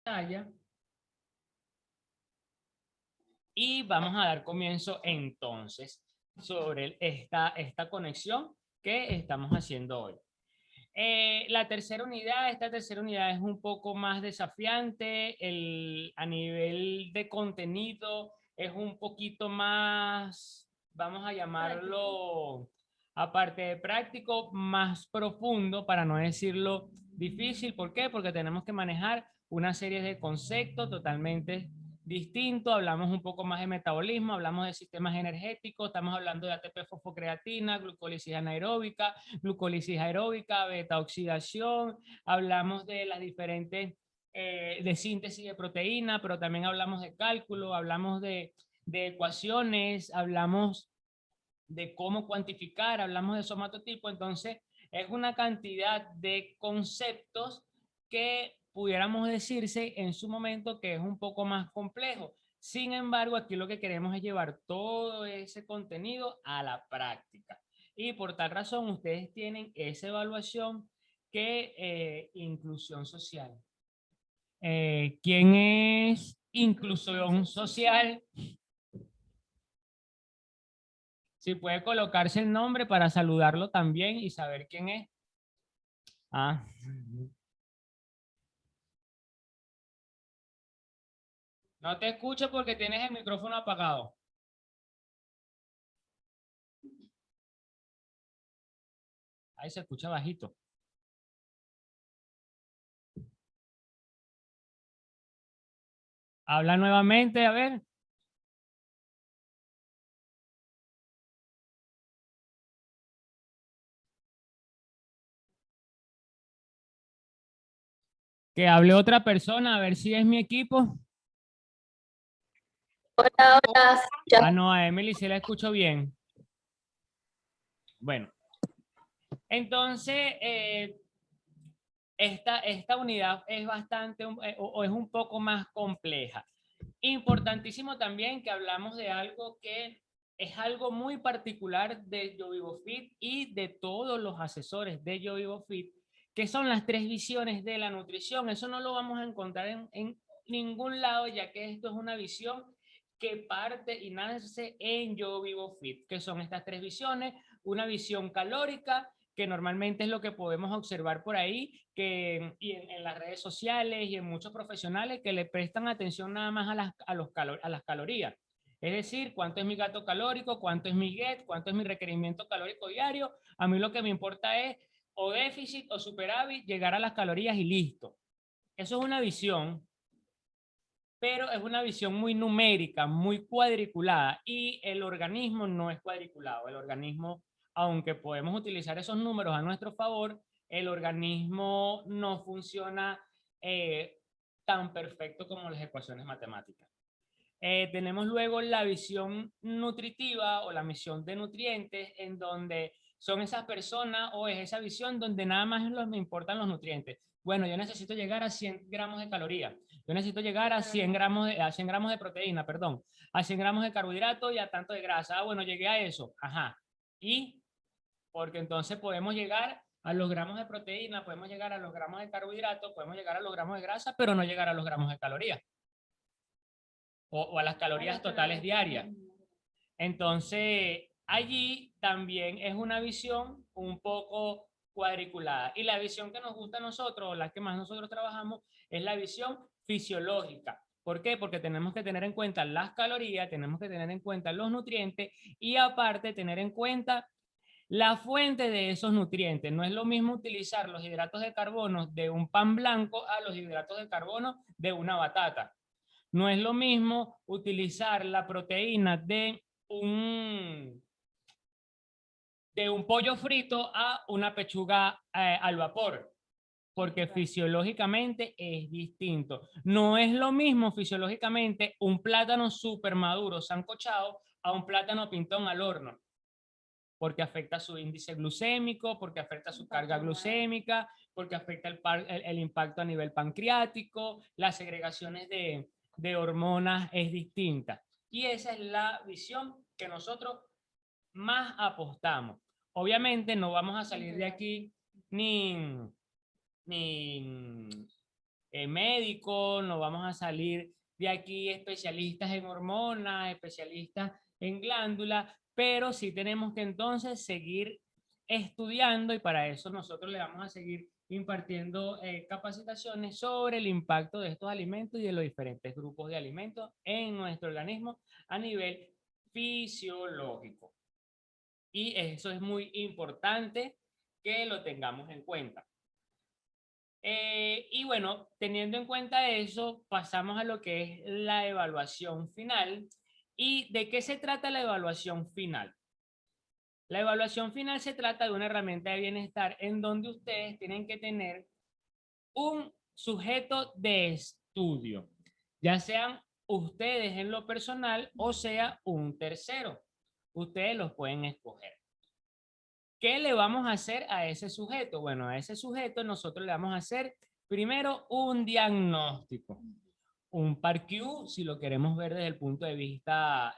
pantalla. Y vamos a dar comienzo entonces sobre esta conexión que estamos haciendo hoy. Esta tercera unidad es un poco más desafiante, a nivel de contenido es un poquito más, vamos a llamarlo, aparte de práctico, más profundo, para no decirlo difícil. ¿Por qué? Porque tenemos que manejar una serie de conceptos totalmente distintos. Hablamos un poco más de metabolismo, hablamos de sistemas energéticos, estamos hablando de ATP fosfocreatina, glucólisis anaeróbica, glucólisis aeróbica, beta oxidación, hablamos de las diferentes de síntesis de proteína, pero también hablamos de cálculo, hablamos de ecuaciones, hablamos de cómo cuantificar, hablamos de somatotipo. Entonces es una cantidad de conceptos que pudiéramos decirse en su momento que es un poco más complejo. Sin embargo, aquí lo que queremos es llevar todo ese contenido a la práctica. Y por tal razón, ustedes tienen esa evaluación que inclusión social. ¿Quién es inclusión social? Si puede colocarse el nombre para saludarlo también y saber quién es. Ah. No te escucho porque tienes el micrófono apagado. Ahí se escucha bajito. Habla nuevamente, a ver. Que hable otra persona, a ver si es mi equipo. Hola, hola. Ah, no, a Emily sí la escucho bien. Bueno, entonces, esta unidad es bastante, o es un poco más compleja. Importantísimo también que hablamos de algo que es algo muy particular de YoVivoFit y de todos los asesores de YoVivoFit, que son las tres visiones de la nutrición. Eso no lo vamos a encontrar en ningún lado, ya que esto es una visión que parte y nace en YoVivoFit, que son estas tres visiones: una visión calórica, que normalmente es lo que podemos observar por ahí, y en las redes sociales y en muchos profesionales que le prestan atención nada más a las calorías. Es decir, cuánto es mi gasto calórico, cuánto es mi GET, cuánto es mi requerimiento calórico diario. A mí lo que me importa es o déficit o superávit, llegar a las calorías y listo. Eso es una visión, pero es una visión muy numérica, muy cuadriculada, y el organismo no es cuadriculado. El organismo, aunque podemos utilizar esos números a nuestro favor, el organismo no funciona tan perfecto como las ecuaciones matemáticas. Tenemos luego la visión nutritiva o la misión de nutrientes, en donde son esas personas, o es esa visión donde nada más me importan los nutrientes. Bueno, yo necesito llegar a 100 gramos de calorías, yo necesito llegar a 100 gramos de proteína, perdón, a 100 gramos de carbohidrato y a tanto de grasa. Ah, bueno, llegué a eso. Ajá. Y porque entonces podemos llegar a los gramos de proteína, podemos llegar a los gramos de carbohidrato, podemos llegar a los gramos de grasa, pero no llegar a los gramos de calorías o a las calorías totales diarias. Entonces, allí también es una visión un poco cuadriculada. Y la visión que nos gusta a nosotros, o la que más nosotros trabajamos, es la visión fisiológica. ¿Por qué? Porque tenemos que tener en cuenta las calorías, tenemos que tener en cuenta los nutrientes y aparte tener en cuenta la fuente de esos nutrientes. No es lo mismo utilizar los hidratos de carbono de un pan blanco a los hidratos de carbono de una batata. No es lo mismo utilizar la proteína de un pollo frito a una pechuga al vapor, porque fisiológicamente es distinto. No es lo mismo fisiológicamente un plátano súper maduro sancochado a un plátano pintón al horno, porque afecta su índice glucémico, porque afecta su carga glucémica, porque afecta el impacto a nivel pancreático, las segregaciones de hormonas es distinta. Y esa es la visión que nosotros más apostamos. Obviamente no vamos a salir de aquí ni médicos, no vamos a salir de aquí especialistas en hormonas, especialistas en glándulas, pero sí tenemos que entonces seguir estudiando y para eso nosotros le vamos a seguir impartiendo capacitaciones sobre el impacto de estos alimentos y de los diferentes grupos de alimentos en nuestro organismo a nivel fisiológico. Y eso es muy importante que lo tengamos en cuenta. Y bueno, teniendo en cuenta eso, pasamos a lo que es la evaluación final. ¿Y de qué se trata la evaluación final? La evaluación final se trata de una herramienta de bienestar en donde ustedes tienen que tener un sujeto de estudio, ya sean ustedes en lo personal o sea un tercero. Ustedes los pueden escoger. ¿Qué le vamos a hacer a ese sujeto? Bueno, a ese sujeto nosotros le vamos a hacer primero un diagnóstico, un PAR-Q, si lo queremos ver desde el punto de vista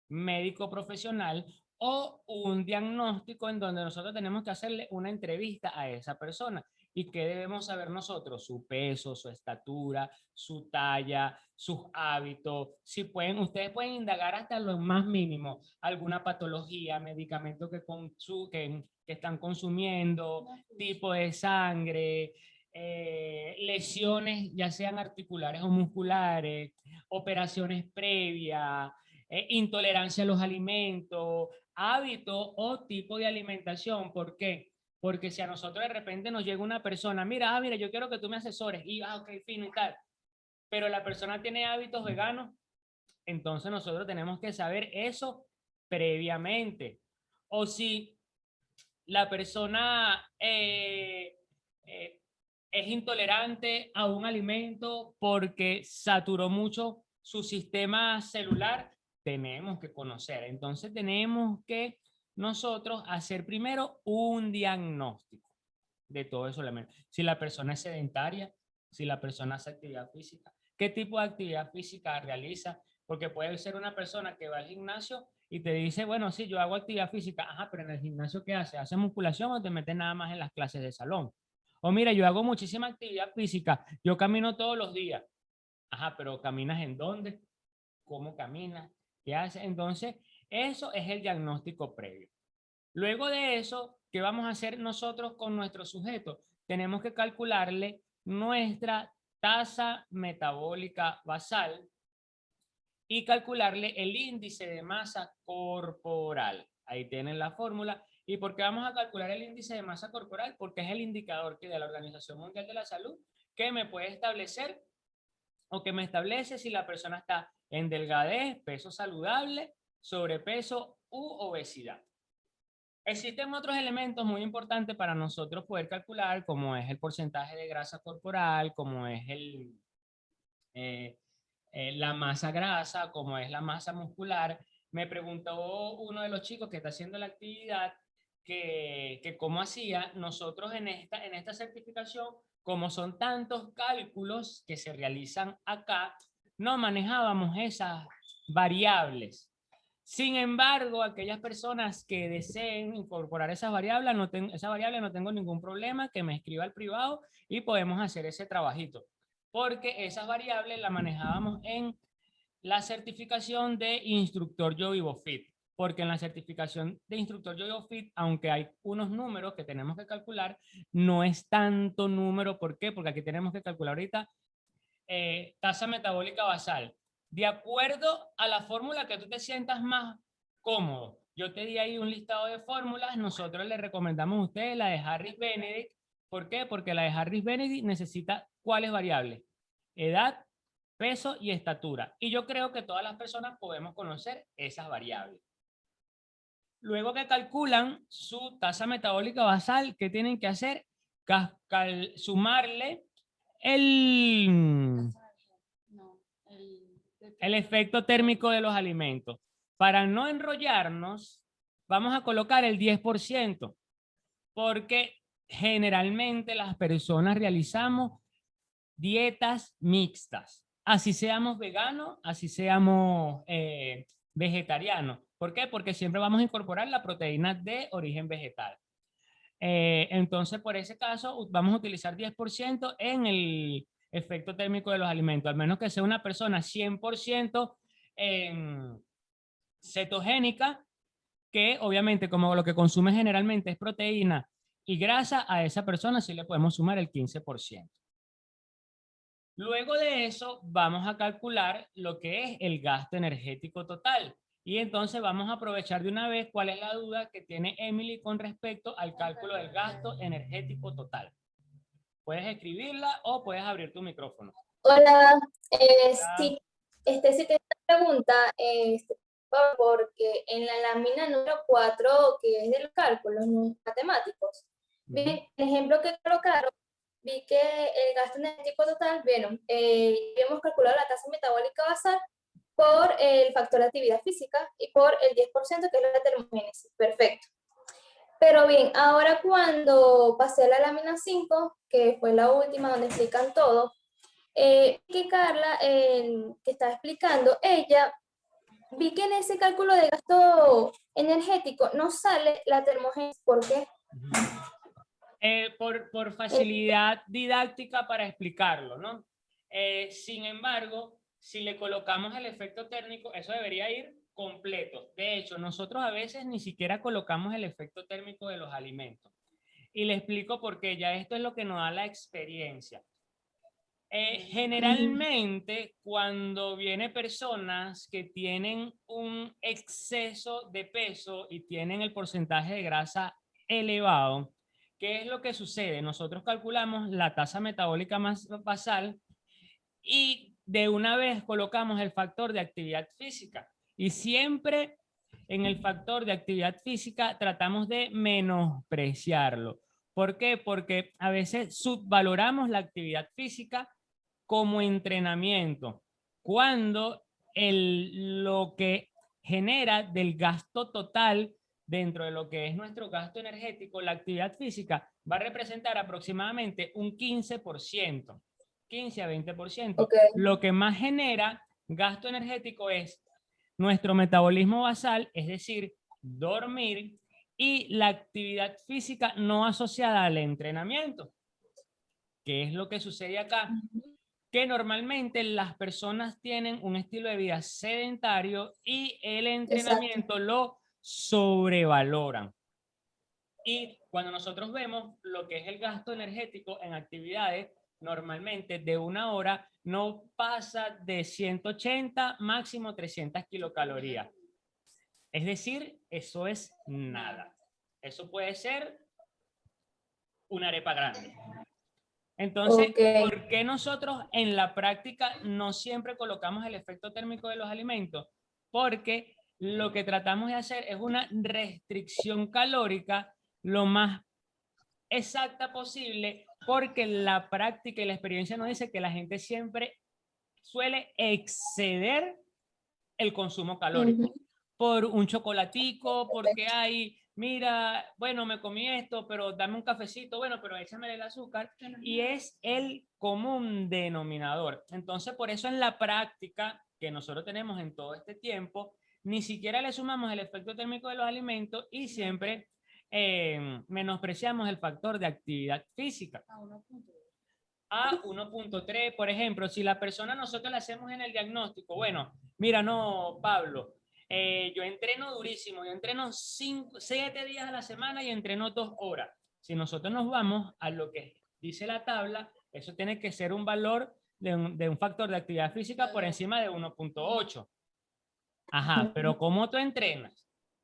médico profesional, o un diagnóstico en donde nosotros tenemos que hacerle una entrevista a esa persona. ¿Y qué debemos saber nosotros? Su peso, su estatura, su talla, sus hábitos. Si pueden, ustedes pueden indagar hasta lo más mínimo, alguna patología, medicamento que están consumiendo, tipo de sangre, lesiones ya sean articulares o musculares, operaciones previas, intolerancia a los alimentos, hábito o tipo de alimentación. ¿Por qué? Porque si a nosotros de repente nos llega una persona, mira, mira, yo quiero que tú me asesores, y ok, fino y tal, pero la persona tiene hábitos veganos, entonces nosotros tenemos que saber eso previamente. O si la persona es intolerante a un alimento porque saturó mucho su sistema celular, tenemos que conocer. Entonces tenemos que nosotros hacer primero un diagnóstico de todo eso. Si la persona es sedentaria, si la persona hace actividad física, qué tipo de actividad física realiza, porque puede ser una persona que va al gimnasio y te dice, bueno, sí, yo hago actividad física, ajá, pero en el gimnasio, ¿qué hace? ¿Hace musculación o te metes nada más en las clases de salón? O mira, yo hago muchísima actividad física, yo camino todos los días, ajá, pero ¿caminas en dónde? ¿Cómo caminas? ¿Qué haces? Entonces, eso es el diagnóstico previo. Luego de eso, ¿qué vamos a hacer nosotros con nuestro sujeto? Tenemos que calcularle nuestra tasa metabólica basal y calcularle el índice de masa corporal. Ahí tienen la fórmula. ¿Y por qué vamos a calcular el índice de masa corporal? Porque es el indicador que de la Organización Mundial de la Salud que me puede establecer o que me establece si la persona está en delgadez, peso saludable, sobrepeso u obesidad. Existen otros elementos muy importantes para nosotros poder calcular, como es el porcentaje de grasa corporal, como es eh, la masa grasa, como es la masa muscular. Me preguntó uno de los chicos que está haciendo la actividad que cómo hacía. Nosotros en esta certificación, como son tantos cálculos que se realizan acá, no manejábamos esas variables. Sin embargo, aquellas personas que deseen incorporar esas variables, no tengo ningún problema, que me escriba al privado y podemos hacer ese trabajito. Porque esas variables las manejábamos en la certificación de instructor Yo Vivo Fit. Porque en la certificación de instructor Yo Vivo Fit, aunque hay unos números que tenemos que calcular, no es tanto número. ¿Por qué? Porque aquí tenemos que calcular ahorita tasa metabólica basal. De acuerdo a la fórmula que tú te sientas más cómodo. Yo te di ahí un listado de fórmulas. Nosotros le recomendamos a ustedes la de Harris Benedict. ¿Por qué? Porque la de Harris Benedict necesita cuáles variables: edad, peso y estatura. Y yo creo que todas las personas podemos conocer esas variables. Luego que calculan su tasa metabólica basal, ¿qué tienen que hacer? Sumarle el efecto térmico de los alimentos. Para no enrollarnos, vamos a colocar el 10%, porque generalmente las personas realizamos dietas mixtas, así seamos veganos, así seamos vegetarianos. ¿Por qué? Porque siempre vamos a incorporar la proteína de origen vegetal. Entonces, por ese caso, vamos a utilizar 10% en el efecto térmico de los alimentos, al menos que sea una persona 100% cetogénica, que obviamente como lo que consume generalmente es proteína y grasa, a esa persona sí le podemos sumar el 15%. Luego de eso, vamos a calcular lo que es el gasto energético total. Y entonces vamos a aprovechar de una vez cuál es la duda que tiene Emily con respecto al cálculo del gasto energético total. Puedes escribirla o puedes abrir tu micrófono. Hola, Ah, sí, sí tengo una pregunta, porque en la lámina número 4, que es de los cálculos matemáticos, bien, el ejemplo que colocaron, vi que el gasto energético total, bueno, hemos calculado la tasa metabólica basal por el factor de actividad física y por el 10% que es la termogénesis, perfecto. Pero bien, ahora cuando pasé a la lámina 5, que fue la última donde explican todo, que Carla, que estaba explicando, ella, vi que en ese cálculo de gasto energético no sale la termogénesis. ¿Por qué? Por facilidad didáctica para explicarlo, ¿no? Sin embargo, si le colocamos el efecto térmico, eso debería ir completo. De hecho, nosotros a veces ni siquiera colocamos el efecto térmico de los alimentos. Y le explico por qué, ya esto es lo que nos da la experiencia. Generalmente, cuando vienen personas que tienen un exceso de peso y tienen el porcentaje de grasa elevado, ¿qué es lo que sucede? Nosotros calculamos la tasa metabólica más basal y de una vez colocamos el factor de actividad física. Y siempre en el factor de actividad física tratamos de menospreciarlo. ¿Por qué? Porque a veces subvaloramos la actividad física como entrenamiento, cuando lo que genera del gasto total dentro de lo que es nuestro gasto energético, la actividad física va a representar aproximadamente un 15%, 15 a 20%. Okay. Lo que más genera gasto energético es nuestro metabolismo basal, es decir, dormir, y la actividad física no asociada al entrenamiento. ¿Qué es lo que sucede acá? Que normalmente las personas tienen un estilo de vida sedentario y el Exacto. entrenamiento lo sobrevaloran. Y cuando nosotros vemos lo que es el gasto energético en actividades, normalmente de una hora no pasa de 180, máximo 300 kilocalorías. Es decir, eso es nada. Eso puede ser una arepa grande. Entonces, Okay. ¿por qué nosotros en la práctica no siempre colocamos el efecto térmico de los alimentos? Porque lo que tratamos de hacer es una restricción calórica lo más exacta posible, porque la práctica y la experiencia nos dice que la gente siempre suele exceder el consumo calórico por un chocolatico, porque hay, mira, bueno, me comí esto, pero dame un cafecito, bueno, pero échame el azúcar, y es el común denominador. Entonces, por eso en la práctica que nosotros tenemos en todo este tiempo, ni siquiera le sumamos el efecto térmico de los alimentos y siempre menospreciamos el factor de actividad física. A 1.3, por ejemplo, si la persona nosotros la hacemos en el diagnóstico, bueno, mira, no, Pablo, yo entreno durísimo, yo entreno 7 días a la semana y entreno 2 horas. Si nosotros nos vamos a lo que dice la tabla, eso tiene que ser un valor de un factor de actividad física por encima de 1.8. Ajá, pero ¿cómo tú entrenas?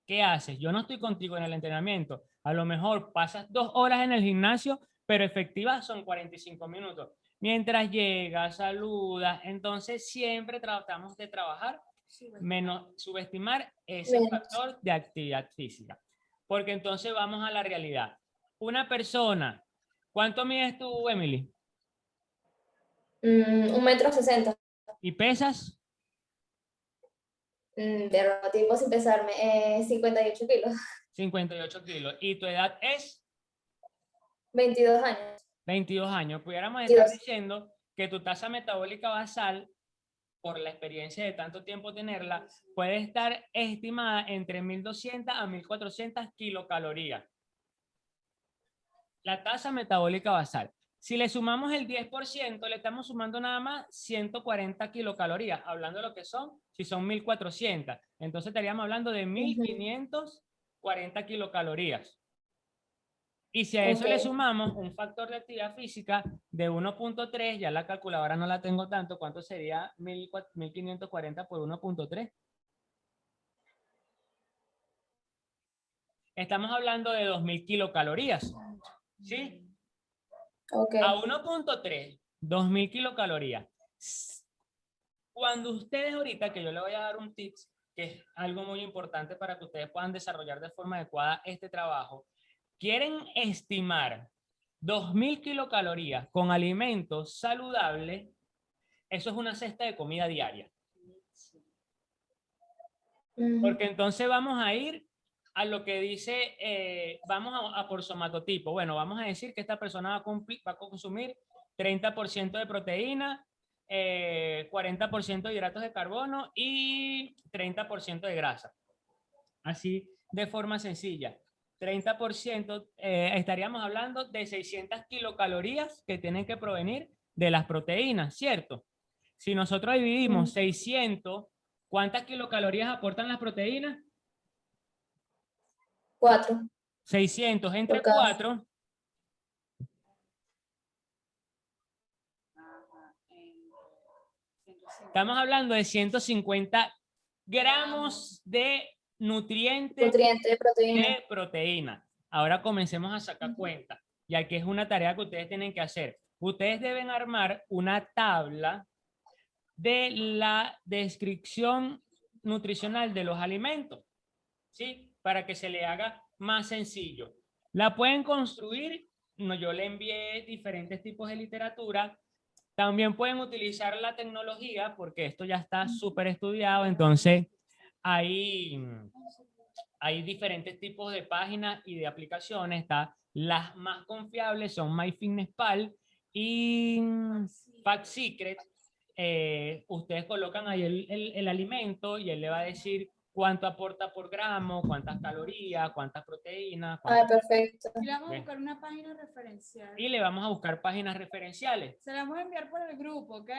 ¿Qué haces? Yo no estoy contigo en el entrenamiento. A lo mejor pasas 2 horas en el gimnasio, pero efectivas son 45 minutos. Mientras llegas, saludas, entonces siempre tratamos de trabajar menos subestimar ese Menos. factor de actividad física. Porque entonces vamos a la realidad. Una persona, ¿cuánto mides tú, Emily? 1,60 m. ¿Y pesas? Pero no tiempo sin pesarme, 58 kilos. 58 kilos. ¿Y tu edad es? 22 años. 22 años. Pudiéramos estar 22. diciendo que tu tasa metabólica basal, por la experiencia de tanto tiempo tenerla, puede estar estimada entre 1200 a 1400 kilocalorías. la tasa metabólica basal. Si le sumamos el 10%, le estamos sumando nada más 140 kilocalorías, hablando de lo que son, si son 1400. Entonces estaríamos hablando de 1540 kilocalorías. Y si a eso le sumamos un factor de actividad física de 1.3, ya la calculadora no la tengo tanto, ¿cuánto sería 1540 por 1.3? Estamos hablando de 2000 kilocalorías, ¿sí? A 1.3, 2000 kilocalorías. Cuando ustedes ahorita, que yo le voy a dar un tips, que es algo muy importante para que ustedes puedan desarrollar de forma adecuada este trabajo, quieren estimar 2000 kilocalorías con alimentos saludables, eso es una cesta de comida diaria. Porque entonces vamos a ir a lo que dice, vamos a por somatotipo. Bueno, vamos a decir que esta persona va a consumir 30% de proteína, 40% de hidratos de carbono y 30% de grasa. Así de forma sencilla. 30%, estaríamos hablando de 600 kilocalorías que tienen que provenir de las proteínas, ¿cierto? Si nosotros dividimos 600, ¿cuántas kilocalorías aportan las proteínas? 4. 600 entre 4. Estamos hablando de 150 gramos de nutrientes de proteína. Ahora comencemos a sacar cuenta, ya que es una tarea que ustedes tienen que hacer. Ustedes deben armar una tabla de la descripción nutricional de los alimentos, ¿sí? Para que se le haga más sencillo. La pueden construir, no, yo le envié diferentes tipos de literatura. También pueden utilizar la tecnología, porque esto ya está súper estudiado, entonces hay diferentes tipos de páginas y de aplicaciones. Las más confiables son MyFitnessPal y FatSecret. Ustedes colocan ahí el alimento y él le va a decir cuánto aporta por gramo, cuántas calorías, cuántas proteínas. Perfecto. Y le vamos a buscar una página referencial. Y le vamos a buscar páginas referenciales. Se las vamos a enviar por el grupo, ¿ok?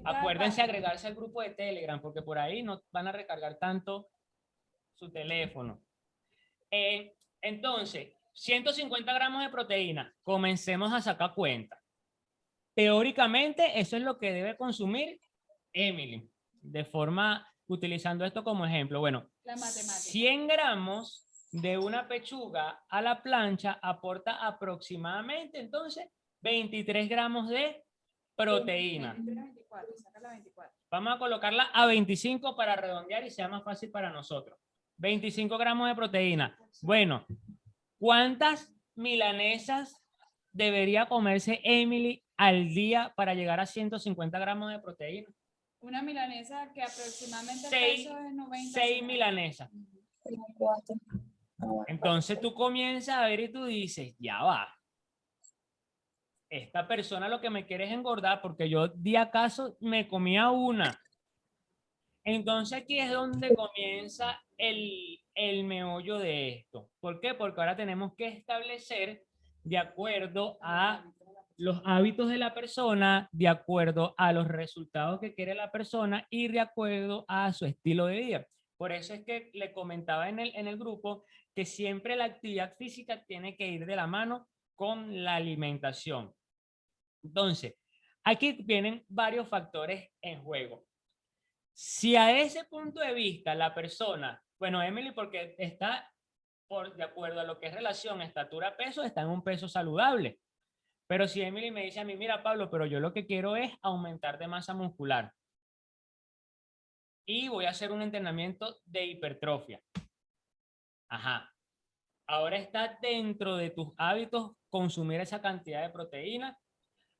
Acuérdense agregarse al grupo de Telegram, porque por ahí no van a recargar tanto su teléfono. Entonces, 150 gramos de proteína. Comencemos a sacar cuenta. Teóricamente, eso es lo que debe consumir Emily, de forma, utilizando esto como ejemplo. Bueno, 100 gramos de una pechuga a la plancha aporta aproximadamente, entonces, 23 gramos de proteína. 24, saca la 24. Vamos a colocarla a 25 para redondear y sea más fácil para nosotros. 25 gramos de proteína. Bueno, ¿cuántas milanesas debería comerse Emily al día para llegar a 150 gramos de proteína? Una milanesa que aproximadamente 6 milanesas. 4. Entonces tú comienzas a ver y tú dices, ya va. Esta persona lo que me quiere es engordar porque yo de acaso me comía una. Entonces aquí es donde comienza el meollo de esto. ¿Por qué? Porque ahora tenemos que establecer de acuerdo a los hábitos de la persona, de acuerdo a los resultados que quiere la persona y de acuerdo a su estilo de vida. Por eso es que le comentaba en el grupo que siempre la actividad física tiene que ir de la mano con la alimentación. Entonces, aquí vienen varios factores en juego. Si a ese punto de vista la persona, bueno, Emily, porque está de acuerdo a lo que es relación estatura-peso, está en un peso saludable. Pero si Emily me dice a mí, mira Pablo, pero yo lo que quiero es aumentar de masa muscular y voy a hacer un entrenamiento de hipertrofia. Ajá. Ahora está dentro de tus hábitos consumir esa cantidad de proteína.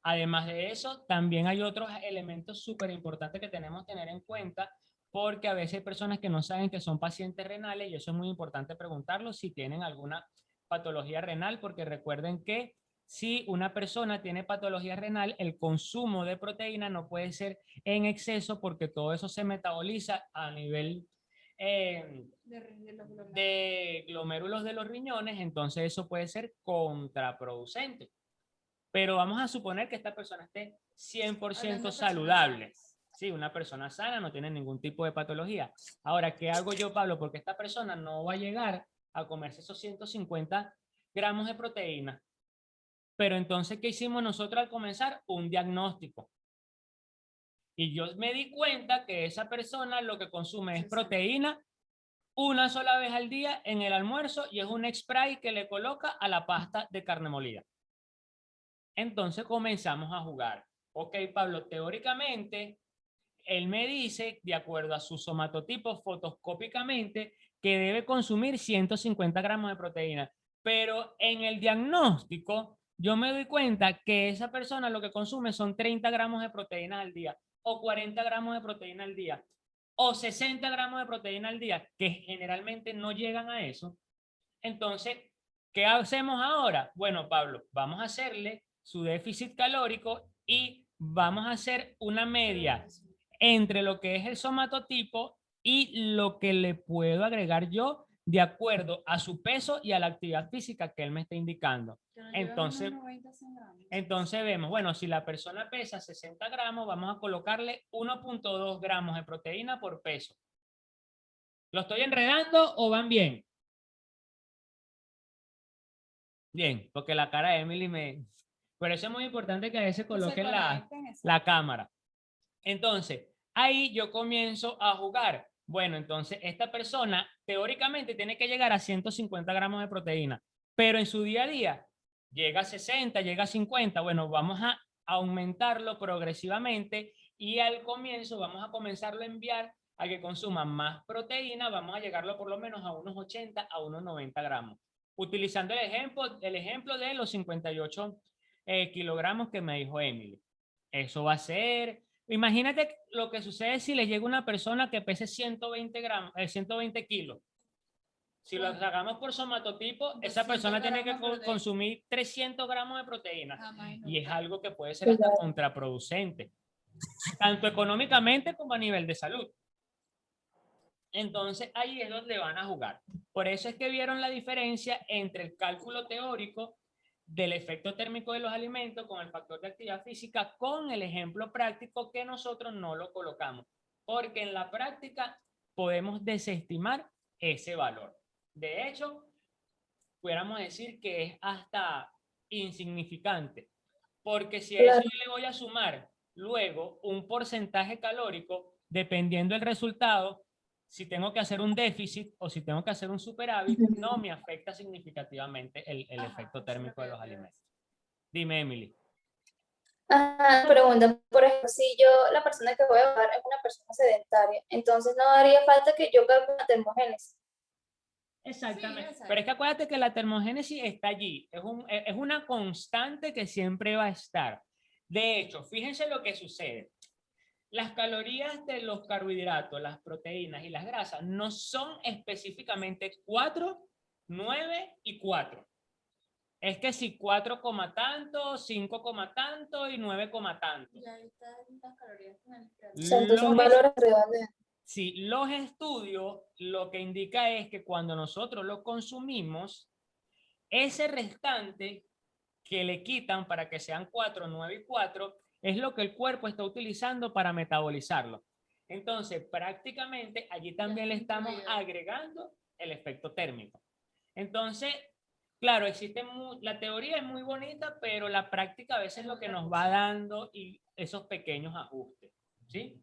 Además de eso, también hay otros elementos súper importantes que tenemos que tener en cuenta, porque a veces hay personas que no saben que son pacientes renales y eso es muy importante preguntarlo si tienen alguna patología renal, porque recuerden que si una persona tiene patología renal, el consumo de proteína no puede ser en exceso porque todo eso se metaboliza a nivel los glomérulos. de glomérulos de los riñones, entonces eso puede ser contraproducente. Pero vamos a suponer que esta persona esté 100% Hablando de saludable. personas Sí, una persona sana, no tiene ningún tipo de patología. Ahora, ¿qué hago yo, Pablo? Porque esta persona no va a llegar a comerse esos 150 gramos de proteína. Pero entonces, ¿qué hicimos nosotros al comenzar? Un diagnóstico. Y yo me di cuenta que esa persona lo que consume es proteína una sola vez al día en el almuerzo y es un spray que le coloca a la pasta de carne molida. Entonces comenzamos a jugar. Ok, Pablo, teóricamente, él me dice, de acuerdo a su somatotipo fotoscópicamente, que debe consumir 150 gramos de proteína. Pero en el diagnóstico, yo me doy cuenta que esa persona lo que consume son 30 gramos de proteína al día, o 40 gramos de proteína al día, o 60 gramos de proteína al día, que generalmente no llegan a eso. Entonces, ¿qué hacemos ahora? Bueno, Pablo, vamos a hacerle su déficit calórico y vamos a hacer una media entre lo que es el somatotipo y lo que le puedo agregar yo de acuerdo a su peso y a la actividad física que él me está indicando. que nos llevan Entonces, unos 90, 100 gramos. entonces vemos, bueno, si la persona pesa 60 gramos, vamos a colocarle 1.2 gramos de proteína por peso. ¿Lo estoy enredando o van bien? Bien, porque la cara de Emily me... Por eso es muy importante que a veces coloquen la cámara. Entonces, ahí yo comienzo a jugar. Bueno, entonces esta persona teóricamente tiene que llegar a 150 gramos de proteína, pero en su día a día llega a 60, llega a 50. Bueno, vamos a aumentarlo progresivamente y al comienzo vamos a comenzarlo a enviar a que consuma más proteína. Vamos a llegarlo por lo menos a unos 80 a unos 90 gramos. Utilizando el ejemplo de los 58 kilogramos que me dijo Emily. Eso va a ser... Imagínate lo que sucede si le llega una persona que pese 120 gramos, 120 kilos. Si lo sacamos por somatotipo, esa persona tiene que consumir 300 gramos de proteína. Y es algo que puede ser hasta contraproducente, tanto económicamente como a nivel de salud. Entonces ahí es donde van a jugar. Por eso es que vieron la diferencia entre el cálculo teórico del efecto térmico de los alimentos con el factor de actividad física con el ejemplo práctico que nosotros no lo colocamos. Porque en la práctica podemos desestimar ese valor. De hecho, pudiéramos decir que es hasta insignificante. Porque si a eso yo le voy a sumar luego un porcentaje calórico, dependiendo del resultado, si tengo que hacer un déficit o si tengo que hacer un superávit, no me afecta significativamente el efecto térmico de los alimentos. Dime, Emily. Pregunta, por ejemplo, si yo, la persona que voy a bajar es una persona sedentaria, entonces no haría falta que yo calcule la termogénesis. Exactamente. Sí, pero es que acuérdate que la termogénesis está allí. Es una constante que siempre va a estar. De hecho, fíjense lo que sucede. Las calorías de los carbohidratos, las proteínas y las grasas no son específicamente 4, 9 y 4. Es que si 4, tanto, 5, tanto y 9, tanto. Y ahí están las calorías. Entonces son valores redondeados. Sí, los estudios lo que indica es que cuando nosotros lo consumimos, ese restante que le quitan para que sean 4, 9 y 4, es lo que el cuerpo está utilizando para metabolizarlo. Entonces, prácticamente allí también le estamos agregando el efecto térmico. Entonces, claro, la teoría es muy bonita, pero la práctica a veces es lo que nos va dando y esos pequeños ajustes. ¿Sí?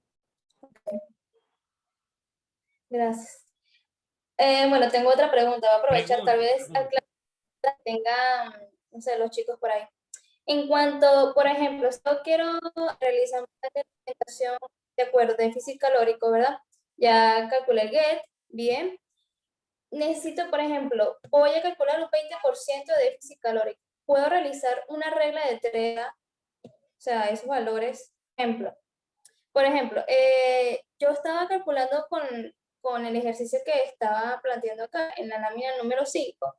Gracias. Bueno, tengo otra pregunta. Voy a aprovechar, tal vez tengan, no sé, los chicos por ahí. En cuanto, por ejemplo, si yo quiero realizar una alimentación de acuerdo, déficit calórico, ¿verdad? Ya calculé el GET, bien. Necesito, por ejemplo, voy a calcular un 20% de déficit calórico. Puedo realizar una regla de 3, o sea, esos valores. Por ejemplo, yo estaba calculando con el ejercicio que estaba planteando acá en la lámina número 5,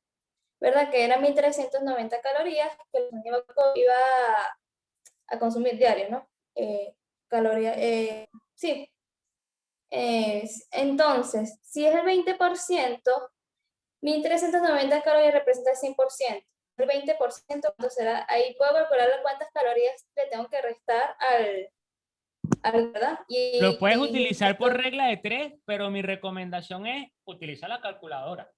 ¿verdad? Que eran 1390 calorías que el organismo iba a consumir diario, ¿no? Sí. Entonces, si es el 20%, 1390 calorías representa el 100%. El 20%, ¿cuánto será? Ahí puedo calcular cuántas calorías le tengo que restar ¿verdad? Lo puedes utilizar por regla de 3, pero mi recomendación es utilizar la calculadora.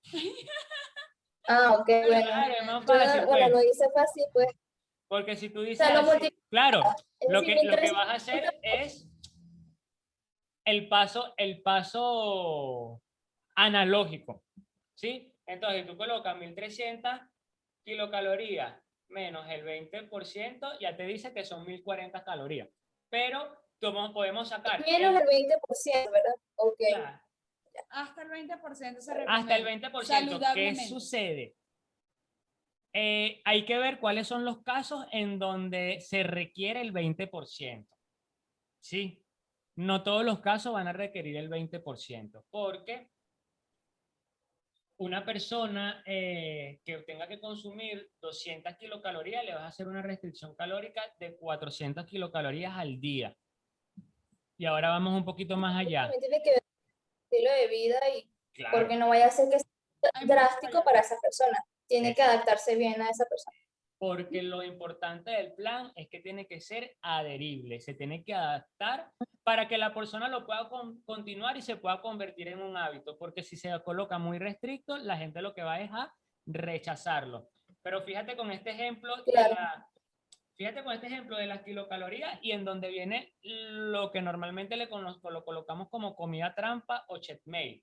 Ok, bueno. Claro, es más fácil, Bueno, pues. no dice fácil, pues. Porque si tú O dices sea, lo así, multiplico. claro, Es lo decir, que vas a 1390 hacer es el paso analógico, ¿sí? Entonces tú colocas 1300 kilocalorías menos el 20%, ya te dice que son 1040 calorías. Pero podemos sacar menos el 20%, ¿verdad? Ok. claro, Hasta el 20% se hasta el recomienda. 20%. ¿Qué Saludablemente. sucede? Hay que ver cuáles son los casos en donde se requiere el 20%. Sí, no todos los casos van a requerir el 20%, porque una persona que tenga que consumir 200 kilocalorías, le vas a hacer una restricción calórica de 400 kilocalorías al día. Y ahora vamos un poquito más allá. También tiene que ver con el estilo de vida y Claro. porque no vaya a ser que sea Hay drástico muchas para esa persona. Tiene que Exacto. adaptarse bien a esa persona. Porque lo importante del plan es que tiene que ser adherible, se tiene que adaptar para que la persona lo pueda continuar y se pueda convertir en un hábito, porque si se coloca muy restricto, la gente lo que va es a rechazarlo. Pero fíjate con este ejemplo Claro. fíjate con este ejemplo de las kilocalorías y en donde viene lo que normalmente lo colocamos como comida trampa o cheat meal.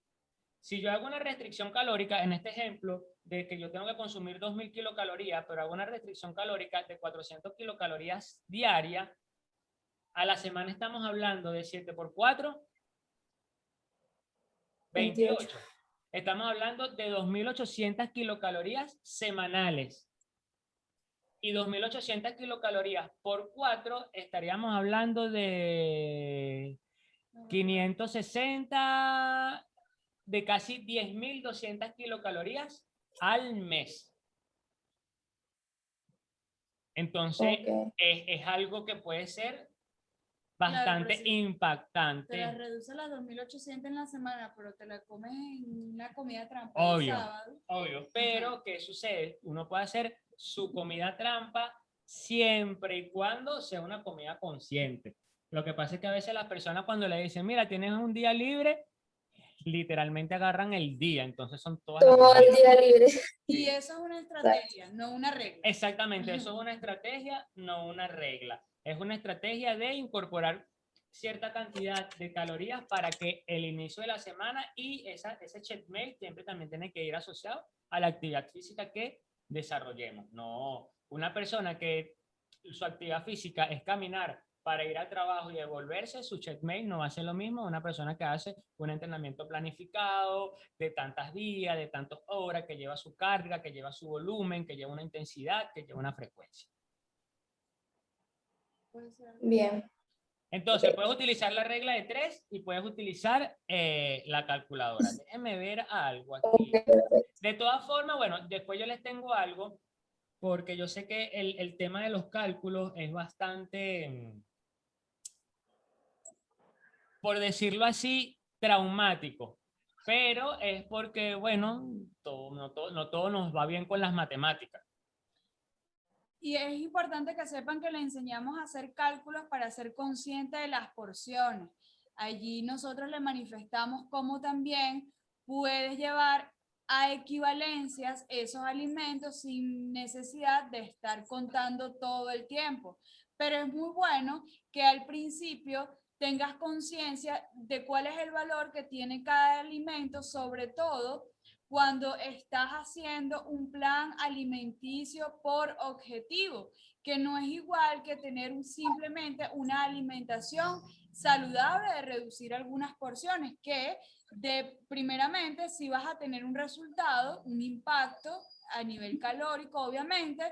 Si yo hago una restricción calórica, en este ejemplo, de que yo tengo que consumir 2000 kilocalorías, pero hago una restricción calórica de 400 kilocalorías diarias, a la semana estamos hablando de 7 por 4, 28. Estamos hablando de 2800 kilocalorías semanales. Y 2800 kilocalorías por 4, estaríamos hablando de 560, de casi 10.200 kilocalorías al mes. Entonces, Ok. es algo que puede ser bastante Claro, impactante. te la reduce a las 2800 en la semana, pero te la comes en una comida trampa Obvio, el sábado. obvio. Pero, ¿qué sucede? Uno puede hacer su comida trampa siempre y cuando sea una comida consciente. Lo que pasa es que a veces las personas cuando le dicen, mira, tienes un día libre, literalmente agarran el día, entonces son todas las Todo el comidas. día libre. Y eso es una estrategia, no una regla. Exactamente, eso es una estrategia, no una regla. Es una estrategia de incorporar cierta cantidad de calorías para que el inicio de la semana y ese cheat meal siempre también tiene que ir asociado a la actividad física que desarrollemos. No, una persona que su actividad física es caminar para ir al trabajo y devolverse, su cheat meal no va a ser lo mismo una persona que hace un entrenamiento planificado de tantas días, de tantas horas, que lleva su carga, que lleva su volumen, que lleva una intensidad, que lleva una frecuencia. Bien. Entonces, Ok. puedes utilizar la regla de 3 y puedes utilizar la calculadora. Déjenme ver algo aquí. De todas formas, bueno, después yo les tengo algo, porque yo sé que el tema de los cálculos es bastante, por decirlo así, traumático. Pero es porque, bueno, no todo nos va bien con las matemáticas. Y es importante que sepan que le enseñamos a hacer cálculos para ser consciente de las porciones. Allí nosotros le manifestamos cómo también puedes llevar a equivalencias esos alimentos sin necesidad de estar contando todo el tiempo. Pero es muy bueno que al principio tengas conciencia de cuál es el valor que tiene cada alimento, sobre todo cuando estás haciendo un plan alimenticio por objetivo, que no es igual que tener simplemente una alimentación saludable de reducir algunas porciones, que primeramente si vas a tener un resultado, un impacto a nivel calórico, obviamente,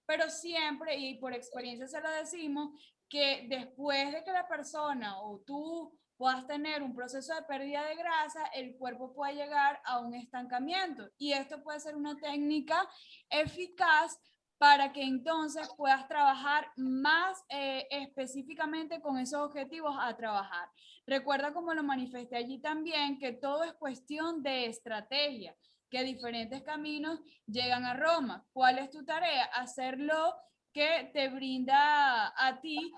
pero siempre, y por experiencia se lo decimos, que después de que la persona o tú puedas tener un proceso de pérdida de grasa, el cuerpo puede llegar a un estancamiento. Y esto puede ser una técnica eficaz para que entonces puedas trabajar más específicamente con esos objetivos a trabajar. Recuerda, como lo manifesté allí también, que todo es cuestión de estrategia, que diferentes caminos llegan a Roma. ¿Cuál es tu tarea? Hacerlo que te brinda a ti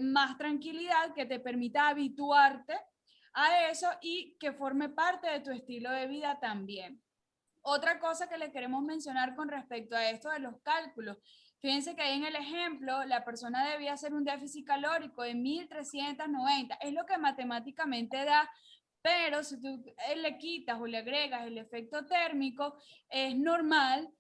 más tranquilidad, que te permita habituarte a eso y que forme parte de tu estilo de vida también. Otra cosa que le queremos mencionar con respecto a esto de los cálculos, fíjense que ahí en el ejemplo la persona debía hacer un déficit calórico de 1390, es lo que matemáticamente da, pero si tú le quitas o le agregas el efecto térmico, es normal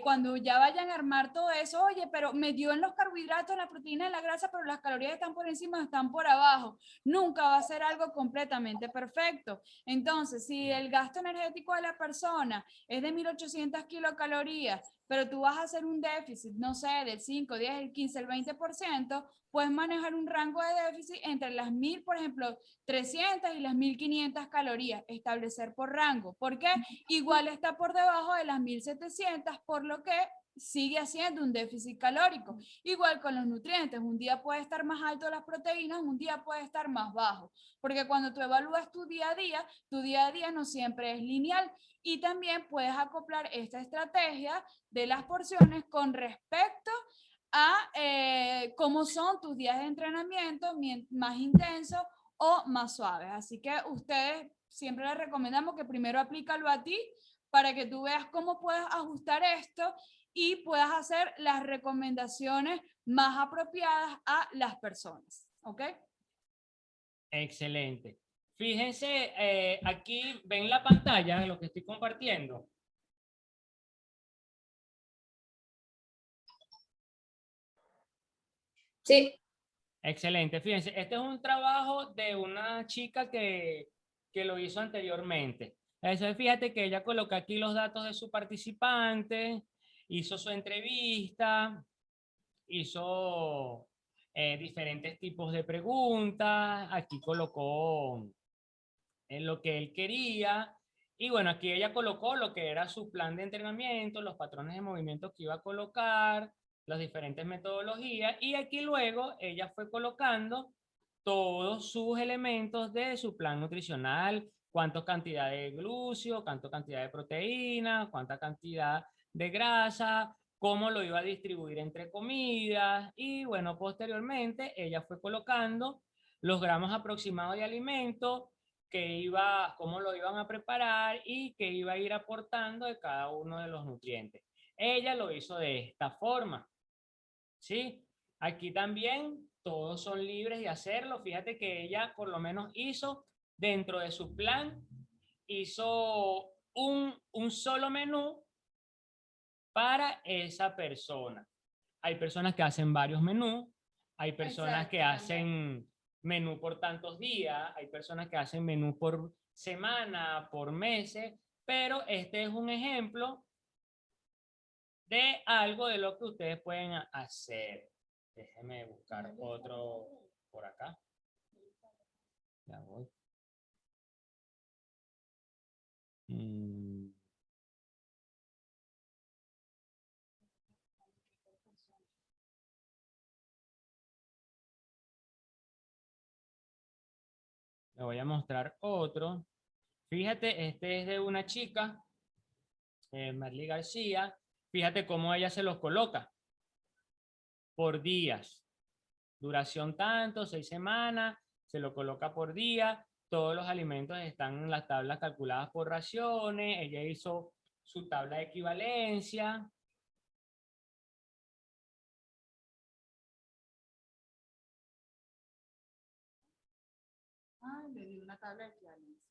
cuando ya vayan a armar todo eso, oye, pero me dio en los carbohidratos, en la proteína, en la grasa, pero las calorías están por encima, están por abajo. Nunca va a ser algo completamente perfecto. Entonces, si el gasto energético de la persona es de 1800 kilocalorías, pero tú vas a hacer un déficit, no sé, del 5, 10, el 15, el 20%, puedes manejar un rango de déficit entre las 1000, por ejemplo, 300 y las 1500 calorías, establecer por rango. ¿Por qué? Igual está por debajo de las 1700, por lo que sigue haciendo un déficit calórico. Igual con los nutrientes, un día puede estar más alto las proteínas, un día puede estar más bajo, porque cuando tú evalúas tu día a día no siempre es lineal y también puedes acoplar esta estrategia de las porciones con respecto a cómo son tus días de entrenamiento, más intensos o más suaves. Así que ustedes siempre les recomendamos que primero aplícalo a ti para que tú veas cómo puedes ajustar esto y puedas hacer las recomendaciones más apropiadas a las personas. ¿Ok? Excelente. Fíjense, aquí ven la pantalla, lo que estoy compartiendo. Sí. Excelente. Fíjense, este es un trabajo de una chica que lo hizo anteriormente. Eso, fíjate que ella coloca aquí los datos de su participante, hizo su entrevista, hizo diferentes tipos de preguntas, aquí colocó en lo que él quería. Y bueno, aquí ella colocó lo que era su plan de entrenamiento, los patrones de movimiento que iba a colocar, las diferentes metodologías. Y aquí luego ella fue colocando todos sus elementos de su plan nutricional, cuánta cantidad de glúcido, cuánta cantidad de proteína, cuánta cantidad de grasa, cómo lo iba a distribuir entre comidas. Y bueno, posteriormente ella fue colocando los gramos aproximados de alimento, cómo lo iban a preparar y qué iba a ir aportando de cada uno de los nutrientes. Ella lo hizo de esta forma, ¿sí? Aquí también todos son libres de hacerlo. Fíjate que ella por lo menos hizo dentro de su plan, hizo un solo menú para esa persona. Hay personas que hacen varios menús, hay personas que hacen menú por tantos días, hay personas que hacen menú por semana, por meses, pero este es un ejemplo de algo de lo que ustedes pueden hacer. Déjenme buscar otro por acá. Ya voy. Le voy a mostrar otro. Fíjate, este es de una chica, Marley García. Fíjate cómo ella se los coloca por días. Duración tanto, 6 semanas, se lo coloca por día. Todos los alimentos están en las tablas calculadas por raciones. Ella hizo su tabla de equivalencia. Le di una tabla de equivalencia.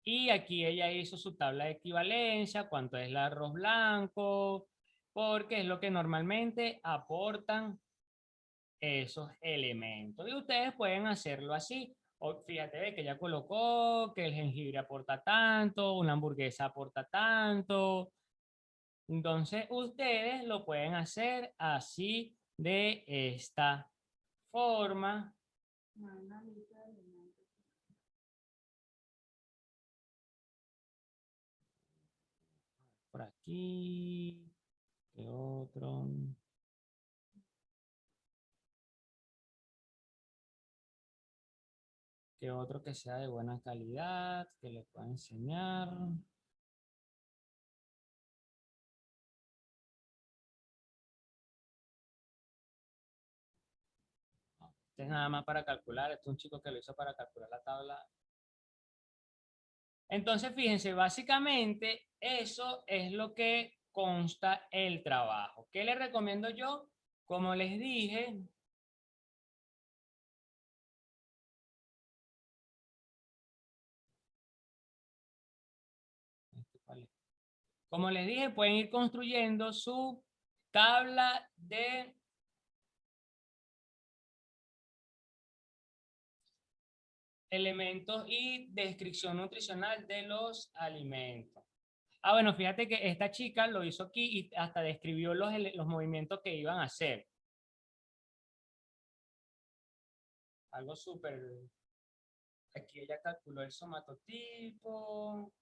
Y aquí ella hizo su tabla de equivalencia, cuánto es el arroz blanco, porque es lo que normalmente aportan esos elementos. Y ustedes pueden hacerlo así. O fíjate, ve que ella colocó que el jengibre aporta tanto, una hamburguesa aporta tanto. Entonces, ustedes lo pueden hacer así de esta forma. Por aquí. ¿Qué otro? ¿Qué otro que sea de buena calidad, que le pueda enseñar? Este es nada más para calcular. Este es un chico que lo hizo para calcular la tabla. Entonces, fíjense, básicamente eso es lo que consta el trabajo. ¿Qué les recomiendo yo? Como les dije, como les dije, pueden ir construyendo su tabla de elementos y descripción nutricional de los alimentos. Ah, bueno, fíjate que esta chica lo hizo aquí y hasta describió los movimientos que iban a hacer. Algo súper... Aquí ella calculó el somatotipo.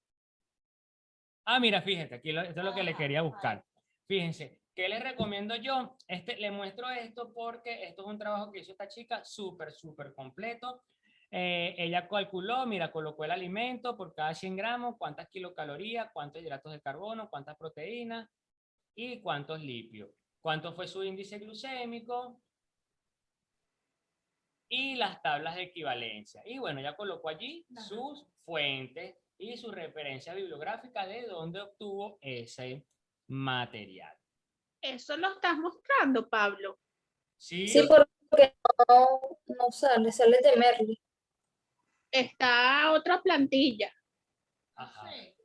Ah, mira, fíjate, aquí esto es lo que le quería buscar. Fíjense, ¿qué les recomiendo yo? Le muestro esto porque esto es un trabajo que hizo esta chica súper, súper completo. Ella calculó, mira, colocó el alimento por cada 100 gramos, cuántas kilocalorías, cuántos hidratos de carbono, cuántas proteínas y cuántos lípidos. Cuánto fue su índice glucémico y las tablas de equivalencia. Y bueno, ya colocó allí sus fuentes y su referencia bibliográfica de dónde obtuvo ese material. Eso lo estás mostrando, Pablo. Sí, Sí, porque no sale de Merli. Está otra plantilla. ajá,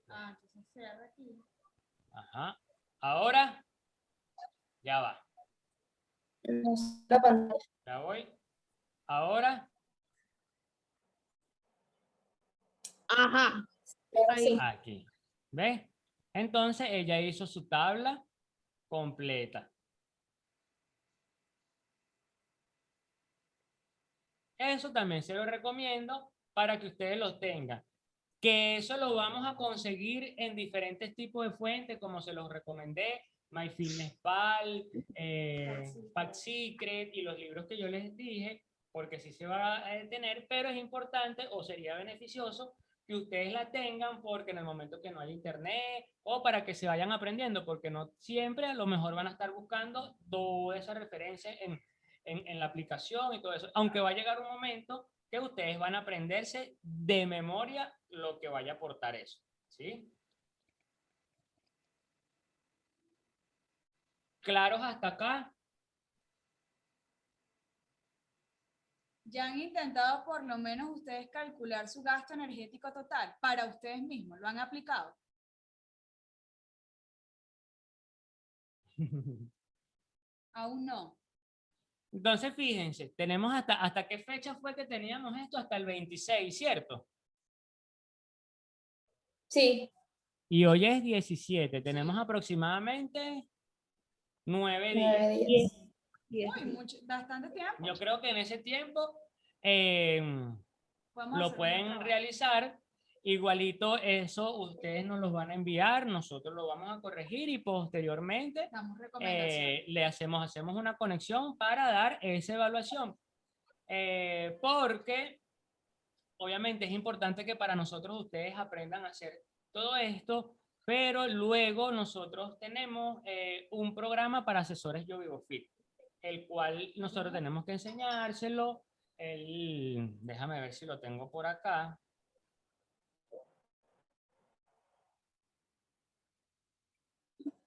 Ah, entonces cierra aquí. ajá. Ahora, ya va, No sale la pantalla. ya voy. Ahora, Ajá. Ahí. aquí. ¿Ves? Entonces ella hizo su tabla completa. Eso también se lo recomiendo para que ustedes lo tengan. Que eso lo vamos a conseguir en diferentes tipos de fuentes, como se los recomendé, MyFitnessPal, PacSecret y los libros que yo les dije, porque sí se va a tener, pero es importante o sería beneficioso que ustedes la tengan porque en el momento que no haya internet o para que se vayan aprendiendo, porque no siempre a lo mejor van a estar buscando toda esa referencia en la aplicación y todo eso, aunque va a llegar un momento que ustedes van a aprenderse de memoria lo que vaya a aportar eso, ¿sí? ¿Claros hasta acá? Ya han intentado por lo menos ustedes calcular su gasto energético total para ustedes mismos. ¿Lo han aplicado? Aún no. Entonces, fíjense, tenemos hasta qué fecha fue que teníamos esto, hasta el 26, ¿cierto? Sí, Y hoy es 17, tenemos aproximadamente 9 días. 9 días. Uy, bastante tiempo. Yo creo que en ese tiempo Podemos lo hacer pueden un trabajo. realizar. Igualito eso ustedes nos lo van a enviar, nosotros lo vamos a corregir y posteriormente Damos recomendaciones. le hacemos una conexión para dar esa evaluación. Porque obviamente es importante que para nosotros ustedes aprendan a hacer todo esto, pero luego nosotros tenemos un programa para asesores Yo Vivo Fit, el cual nosotros tenemos que enseñárselo. Déjame ver si lo tengo por acá.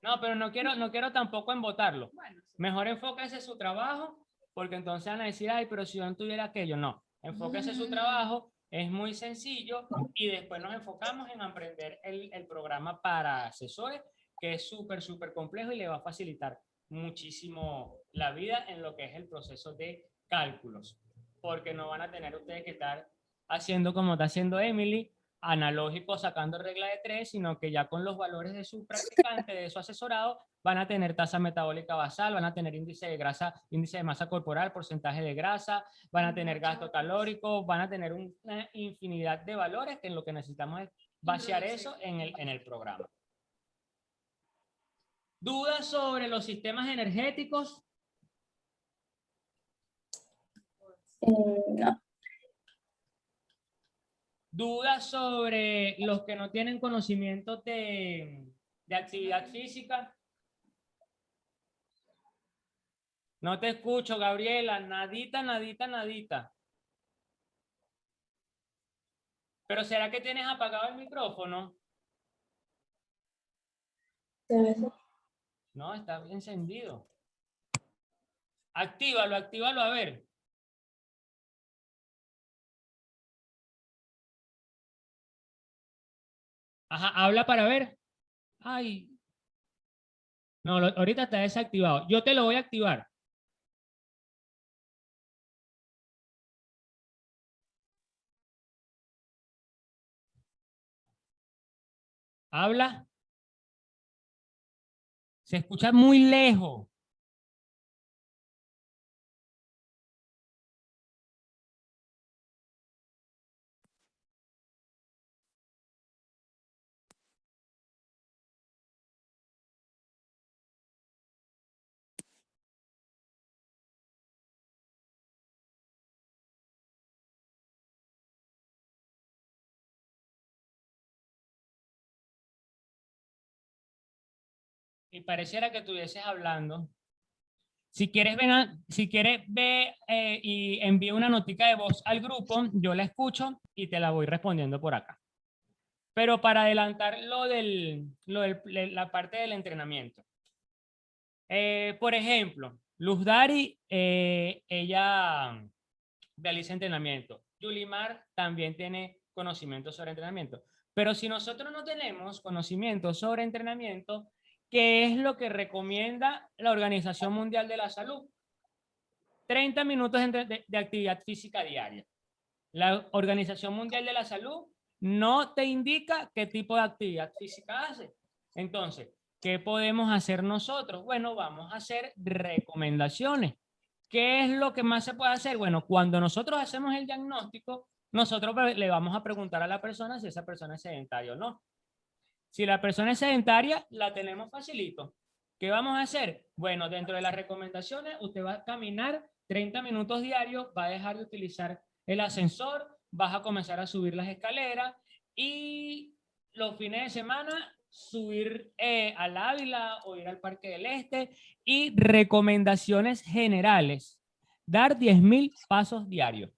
No, pero no quiero tampoco embotarlo. Bueno, sí. Mejor enfóquese en su trabajo, porque entonces van a decir, ay, pero si yo no tuviera aquello. No, enfóquese en su trabajo, es muy sencillo y después nos enfocamos en aprender el programa para asesores, que es súper, súper complejo y le va a facilitar muchísimo la vida en lo que es el proceso de cálculos, porque no van a tener ustedes que estar haciendo como está haciendo Emily, analógico sacando regla de 3, sino que ya con los valores de su practicante, de su asesorado, van a tener tasa metabólica basal, van a tener índice de grasa, índice de masa corporal, porcentaje de grasa, van a tener gasto calórico, van a tener una infinidad de valores que en lo que necesitamos es vaciar eso en el programa. ¿Dudas sobre los sistemas energéticos? No. ¿Dudas sobre los que no tienen conocimientos de actividad física? No te escucho, Gabriela. Nadita, nadita, nadita. ¿Pero será que tienes apagado el micrófono? No, está encendido. Actívalo, actívalo, a ver. Ajá, habla para ver. Ay. No, ahorita está desactivado. Yo te lo voy a activar. Habla. Se escucha muy lejos. Y pareciera que estuvieses hablando. Si quieres, ve y envía una notica de voz al grupo, yo la escucho y te la voy respondiendo por acá. Pero para adelantar la parte del entrenamiento. Por ejemplo, Luz Dari, ella realiza entrenamiento. Yulimar también tiene conocimiento sobre entrenamiento. Pero si nosotros no tenemos conocimiento sobre entrenamiento, ¿qué es lo que recomienda la Organización Mundial de la Salud? 30 minutos de actividad física diaria. La Organización Mundial de la Salud no te indica qué tipo de actividad física hace. Entonces, ¿qué podemos hacer nosotros? Bueno, vamos a hacer recomendaciones. ¿Qué es lo que más se puede hacer? Bueno, cuando nosotros hacemos el diagnóstico, nosotros le vamos a preguntar a la persona si esa persona es sedentaria o no. Si la persona es sedentaria, la tenemos facilito. ¿Qué vamos a hacer? Bueno, dentro de las recomendaciones, usted va a caminar 30 minutos diarios, va a dejar de utilizar el ascensor, vas a comenzar a subir las escaleras y los fines de semana subir al Ávila o ir al Parque del Este. Y recomendaciones generales, dar 10.000 pasos diarios.